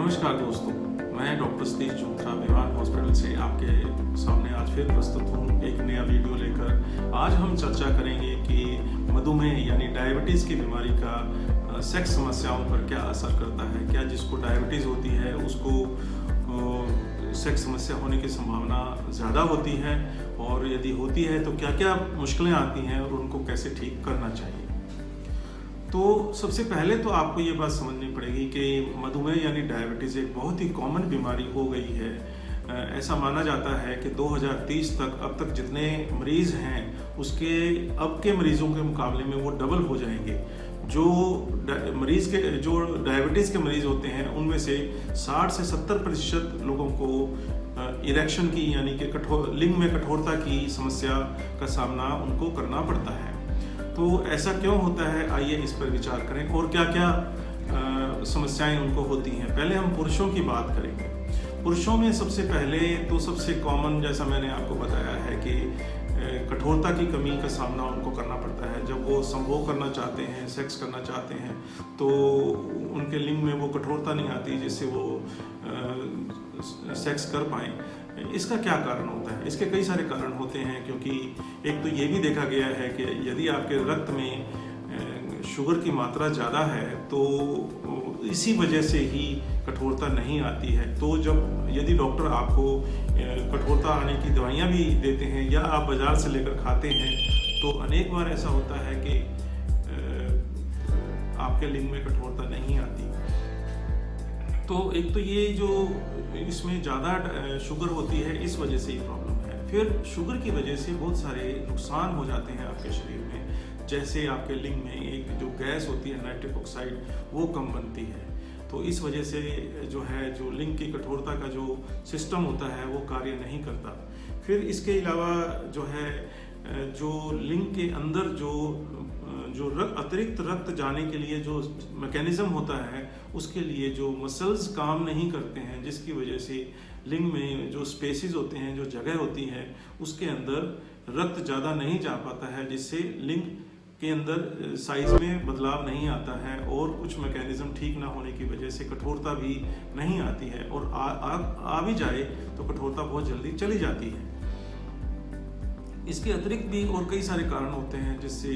नमस्कार दोस्तों, मैं डॉक्टर सतीश चौथा विवान हॉस्पिटल से आपके सामने आज फिर प्रस्तुत हूँ एक नया वीडियो लेकर। आज हम चर्चा करेंगे कि मधुमेह यानी डायबिटीज़ की बीमारी का सेक्स समस्याओं पर क्या असर करता है। क्या जिसको डायबिटीज़ होती है उसको सेक्स समस्या होने की संभावना ज़्यादा होती है, और यदि होती है तो क्या क्या मुश्किलें आती हैं और उनको कैसे ठीक करना चाहिए। तो सबसे पहले तो आपको ये बात समझनी पड़ेगी कि मधुमेह यानी डायबिटीज़ एक बहुत ही कॉमन बीमारी हो गई है। ऐसा माना जाता है कि 2030 तक अब तक जितने मरीज़ हैं उसके अब के मरीज़ों के मुकाबले में वो डबल हो जाएंगे। जो डायबिटीज़ के मरीज़ होते हैं उनमें से 60 से 70% लोगों को इरेक्शन की यानी कि लिंग में कठोरता की समस्या का सामना उनको करना पड़ता है। तो ऐसा क्यों होता है, आइए इस पर विचार करें और क्या क्या समस्याएं उनको होती हैं। पहले हम पुरुषों की बात करेंगे। पुरुषों में सबसे पहले तो सबसे कॉमन, जैसा मैंने आपको बताया है कि कठोरता की कमी का सामना उनको करना पड़ता है। जब वो संभोग करना चाहते हैं, सेक्स करना चाहते हैं, तो उनके लिंग में वो कठोरता नहीं आती जिससे वो सेक्स कर पाएँ। इसका क्या कारण होता है? इसके कई सारे कारण होते हैं, क्योंकि एक तो ये भी देखा गया है कि यदि आपके रक्त में शुगर की मात्रा ज़्यादा है तो इसी वजह से ही कठोरता नहीं आती है। तो यदि डॉक्टर आपको कठोरता आने की दवाइयाँ भी देते हैं या आप बाज़ार से लेकर खाते हैं, तो अनेक बार ऐसा होता है कि आपके लिंग में कठोरता नहीं आती। तो एक तो ये जो इसमें ज़्यादा शुगर होती है, इस वजह से ही प्रॉब्लम है। फिर शुगर की वजह से बहुत सारे नुकसान हो जाते हैं आपके शरीर में। जैसे आपके लिंग में एक जो गैस होती है नाइट्रिक ऑक्साइड, वो कम बनती है। तो इस वजह से जो लिंग की कठोरता का जो सिस्टम होता है वो कार्य नहीं करता। फिर इसके अलावा जो लिंग के अंदर जो अतिरिक्त रक्त जाने के लिए जो मैकेनिज्म होता है, उसके लिए जो मसल्स काम नहीं करते हैं, जिसकी वजह से लिंग में जो स्पेसेस होते हैं, जो जगह होती है, उसके अंदर रक्त ज़्यादा नहीं जा पाता है, जिससे लिंग के अंदर साइज में बदलाव नहीं आता है, और कुछ मैकेनिज्म ठीक ना होने की वजह से कठोरता भी नहीं आती है, और आ भी जाए तो कठोरता बहुत जल्दी चली जाती है। इसके अतिरिक्त भी और कई सारे कारण होते हैं जिससे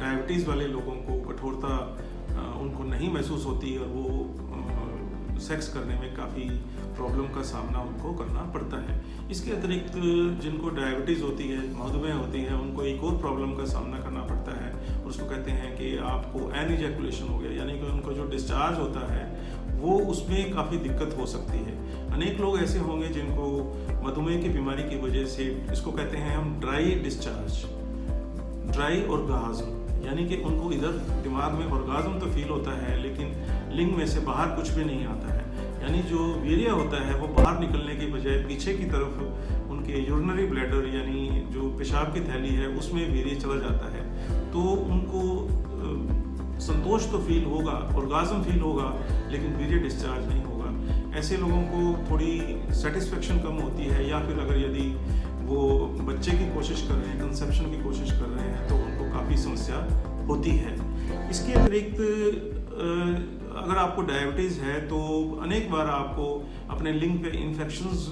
डायबिटीज़ वाले लोगों को कठोरता उनको नहीं महसूस होती और वो सेक्स करने में काफ़ी प्रॉब्लम का सामना उनको करना पड़ता है। इसके अतिरिक्त जिनको डायबिटीज़ होती है, मधुमेह होती है, उनको एक और प्रॉब्लम का सामना करना पड़ता है, और उसको कहते हैं कि आपको एनइजैकुलेशन हो गया, यानी कि उनको जो डिस्चार्ज होता है वो उसमें काफ़ी दिक्कत हो सकती है। अनेक लोग ऐसे होंगे जिनको मधुमेह की बीमारी की वजह से, इसको कहते हैं हम ड्राई डिस्चार्ज, ड्राई ऑर्गाज्म, यानी कि उनको इधर दिमाग में ऑर्गाज्म तो फील होता है लेकिन लिंग में से बाहर कुछ भी नहीं आता है। यानी जो वीर्य होता है वो बाहर निकलने की बजाय पीछे की तरफ उनके यूरिनरी ब्लैडर यानी जो पेशाब की थैली है उसमें वीर्य चला जाता है। तो उनको संतोष तो फील होगा, ऑर्गाज्म फील होगा, लेकिन वीर्य डिस्चार्ज नहीं होगा। ऐसे लोगों को थोड़ी सेटिस्फेक्शन कम होती है, या फिर यदि वो बच्चे की कोशिश कर रहे हैं, कंसेप्शन की कोशिश कर रहे हैं, तो उनको काफ़ी समस्या होती है। इसके अतिरिक्त अगर आपको डायबिटीज़ है तो अनेक बार आपको अपने लिंग पे इन्फेक्शंस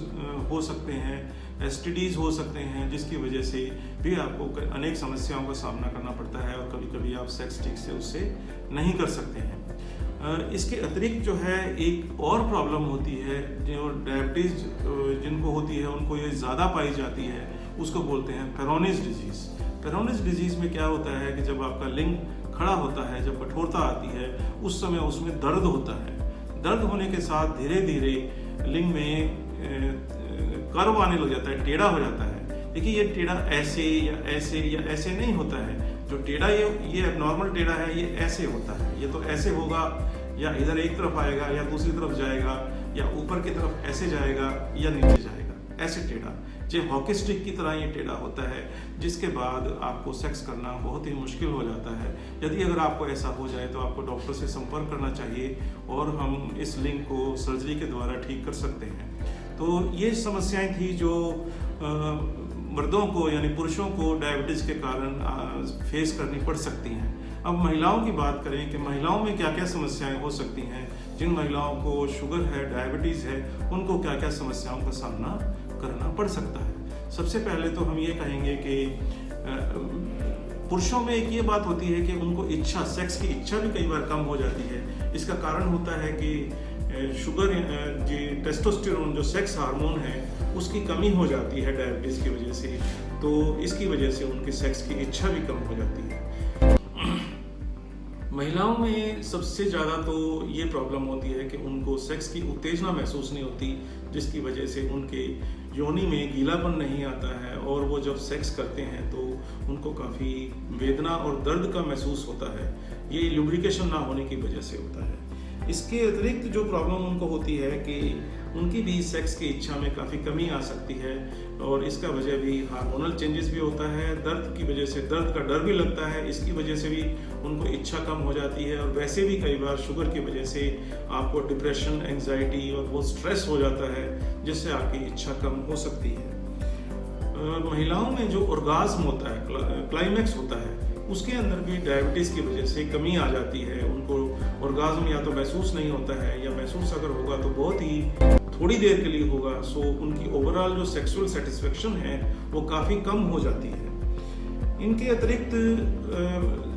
हो सकते हैं, एसटीडीज हो सकते हैं, जिसकी वजह से भी आपको अनेक समस्याओं का सामना करना पड़ता है, और कभी कभी आप सेक्स ठीक से उससे नहीं कर सकते हैं। इसके अतिरिक्त एक और प्रॉब्लम होती है, जो डायबिटीज़ जिनको होती है उनको ये ज़्यादा पाई जाती है, उसको बोलते हैं पेरोनिस डिजीज़। पेरोनिस डिजीज़ में क्या होता है कि जब आपका लिंग खड़ा होता है, जब कठोरता आती है, उस समय उसमें दर्द होता है। दर्द होने के साथ धीरे धीरे लिंग में कर्व आने लग जाता है, टेढ़ा हो जाता है। देखिए, ये टेढ़ा ऐसे या ऐसे या ऐसे नहीं होता है। जो टेढ़ा ये नॉर्मल टेढ़ा है, ये ऐसे होता है। ये तो ऐसे होगा, या इधर एक तरफ आएगा या दूसरी तरफ जाएगा, या ऊपर की तरफ ऐसे जाएगा या नीचे जाएगा, ऐसे टेढ़ा। जो हॉकी स्टिक की तरह ये टेढ़ा होता है, जिसके बाद आपको सेक्स करना बहुत ही मुश्किल हो जाता है। यदि अगर आपको ऐसा हो जाए तो आपको डॉक्टर से संपर्क करना चाहिए, और हम इस लिंग को सर्जरी के द्वारा ठीक कर सकते हैं। तो ये समस्याएं थी जो मर्दों को यानी पुरुषों को डायबिटीज़ के कारण फेस करनी पड़ सकती हैं। अब महिलाओं की बात करें कि महिलाओं में क्या क्या समस्याएं हो सकती हैं। जिन महिलाओं को शुगर है, डायबिटीज़ है, उनको क्या क्या समस्याओं का सामना करना पड़ सकता है। सबसे पहले तो हम ये कहेंगे कि पुरुषों में एक ये बात होती है कि उनको इच्छा, सेक्स की इच्छा भी कई बार कम हो जाती है। इसका कारण होता है कि शुगर, टेस्टोस्टेरोन जो सेक्स हार्मोन है, उसकी कमी हो जाती है डायबिटीज़ की वजह से। तो इसकी वजह से उनकी सेक्स की इच्छा भी कम हो जाती है। महिलाओं में सबसे ज़्यादा तो ये प्रॉब्लम होती है कि उनको सेक्स की उत्तेजना महसूस नहीं होती, जिसकी वजह से उनके योनि में गीलापन नहीं आता है और वो जब सेक्स करते हैं तो उनको काफ़ी वेदना और दर्द का महसूस होता है। ये लुब्रिकेशन ना होने की वजह से होता है। इसके अतिरिक्त जो प्रॉब्लम उनको होती है कि उनकी भी सेक्स की इच्छा में काफ़ी कमी आ सकती है और इसका वजह भी हार्मोनल चेंजेस भी होता है। दर्द की वजह से, दर्द का डर भी लगता है, इसकी वजह से भी उनको इच्छा कम हो जाती है। और वैसे भी कई बार शुगर की वजह से आपको डिप्रेशन, एंजाइटी और बहुत स्ट्रेस हो जाता है, जिससे आपकी इच्छा कम हो सकती है। महिलाओं में जो ऑर्गाज्म होता है, क्लाइमैक्स होता है, उसके अंदर भी डायबिटीज़ की वजह से कमी आ जाती है। उनको ऑर्गाज्म या तो महसूस नहीं होता है, या महसूस अगर होगा तो बहुत ही थोड़ी देर के लिए होगा। सो उनकी ओवरऑल जो सेक्सुअल सेटिस्फेक्शन है वो काफ़ी कम हो जाती है। इनके अतिरिक्त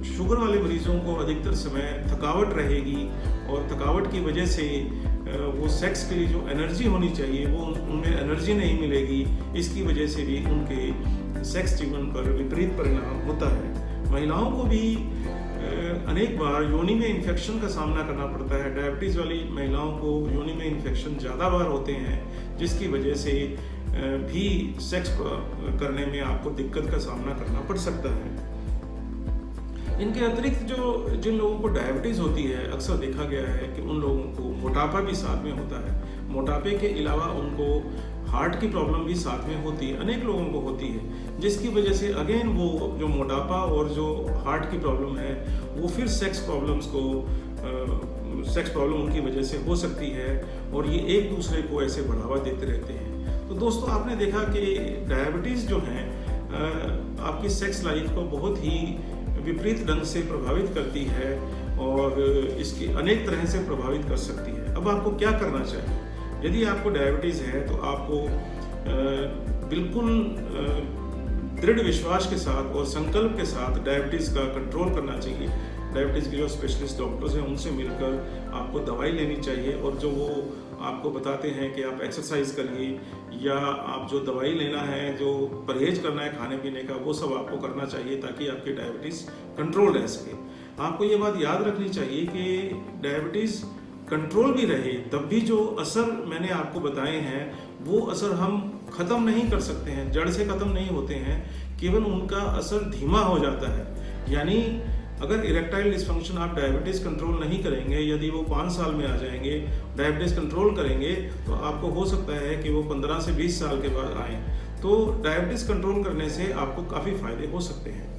शुगर वाले मरीजों को अधिकतर समय थकावट रहेगी और थकावट की वजह से वो सेक्स के लिए जो एनर्जी होनी चाहिए वो उनमें एनर्जी नहीं मिलेगी। इसकी वजह से भी उनके सेक्स जीवन पर विपरीत परिणाम होता है। महिलाओं को भी अनेक बार योनि में इन्फेक्शन का सामना करना पड़ता है। डायबिटीज़ वाली महिलाओं को योनि में इन्फेक्शन ज़्यादा बार होते हैं, जिसकी वजह से भी सेक्स करने में आपको दिक्कत का सामना करना पड़ सकता है। इनके अतिरिक्त जिन लोगों को डायबिटीज़ होती है, अक्सर देखा गया है कि उन लोगों को मोटापा भी साथ में होता है। मोटापे के अलावा उनको हार्ट की प्रॉब्लम भी साथ में होती है, अनेक लोगों को होती है, जिसकी वजह से अगेन वो जो मोटापा और जो हार्ट की प्रॉब्लम है वो फिर सेक्स प्रॉब्लम उनकी वजह से हो सकती है और ये एक दूसरे को ऐसे बढ़ावा देते रहते हैं। तो दोस्तों, आपने देखा कि डायबिटीज़ जो है आपकी सेक्स लाइफ को बहुत ही विपरीत ढंग से प्रभावित करती है और इसकी अनेक तरह से प्रभावित कर सकती है। अब आपको क्या करना चाहिए? यदि आपको डायबिटीज़ है तो आपको बिल्कुल दृढ़ विश्वास के साथ और संकल्प के साथ डायबिटीज़ का कंट्रोल करना चाहिए। डायबिटीज़ के जो स्पेशलिस्ट डॉक्टर्स हैं उनसे मिलकर आपको दवाई लेनी चाहिए और जो वो आपको बताते हैं कि आप एक्सरसाइज करिए या आप जो दवाई लेना है, जो परहेज करना है खाने पीने का, वो सब आपको करना चाहिए ताकि आपकी डायबिटीज़ कंट्रोल रह सके। आपको ये बात याद रखनी चाहिए कि डायबिटीज़ कंट्रोल भी रहे तब भी जो असर मैंने आपको बताए हैं वो असर हम ख़त्म नहीं कर सकते हैं, जड़ से ख़त्म नहीं होते हैं, केवल उनका असर धीमा हो जाता है। यानी अगर इरेक्टाइल डिस्फंक्शन आप डायबिटीज़ कंट्रोल नहीं करेंगे, यदि वो 5 साल में आ जाएंगे, डायबिटीज़ कंट्रोल करेंगे तो आपको हो सकता है कि वो 15 से 20 साल के बाद आए। तो डायबिटीज़ कंट्रोल करने से आपको काफ़ी फ़ायदे हो सकते हैं।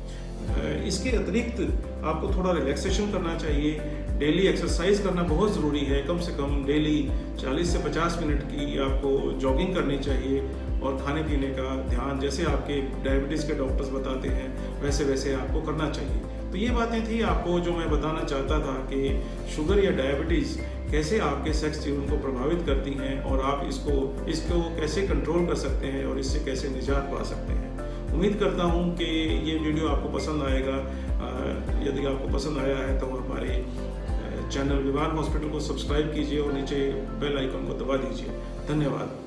इसके अतिरिक्त आपको थोड़ा रिलैक्सेशन करना चाहिए, डेली एक्सरसाइज करना बहुत ज़रूरी है। कम से कम डेली 40 से 50 मिनट की आपको जॉगिंग करनी चाहिए और खाने पीने का ध्यान जैसे आपके डायबिटीज़ के डॉक्टर्स बताते हैं वैसे आपको करना चाहिए। तो ये बातें थी आपको जो मैं बताना चाहता था कि शुगर या डायबिटीज़ कैसे आपके सेक्स जीवन को प्रभावित करती हैं और आप इसको कैसे कंट्रोल कर सकते हैं और इससे कैसे निजात पा सकते हैं। उम्मीद करता हूँ कि ये वीडियो आपको पसंद आएगा। यदि आपको पसंद आया है तो हमारे चैनल विवान हॉस्पिटल को सब्सक्राइब कीजिए और नीचे बेल आइकन को दबा दीजिए। धन्यवाद।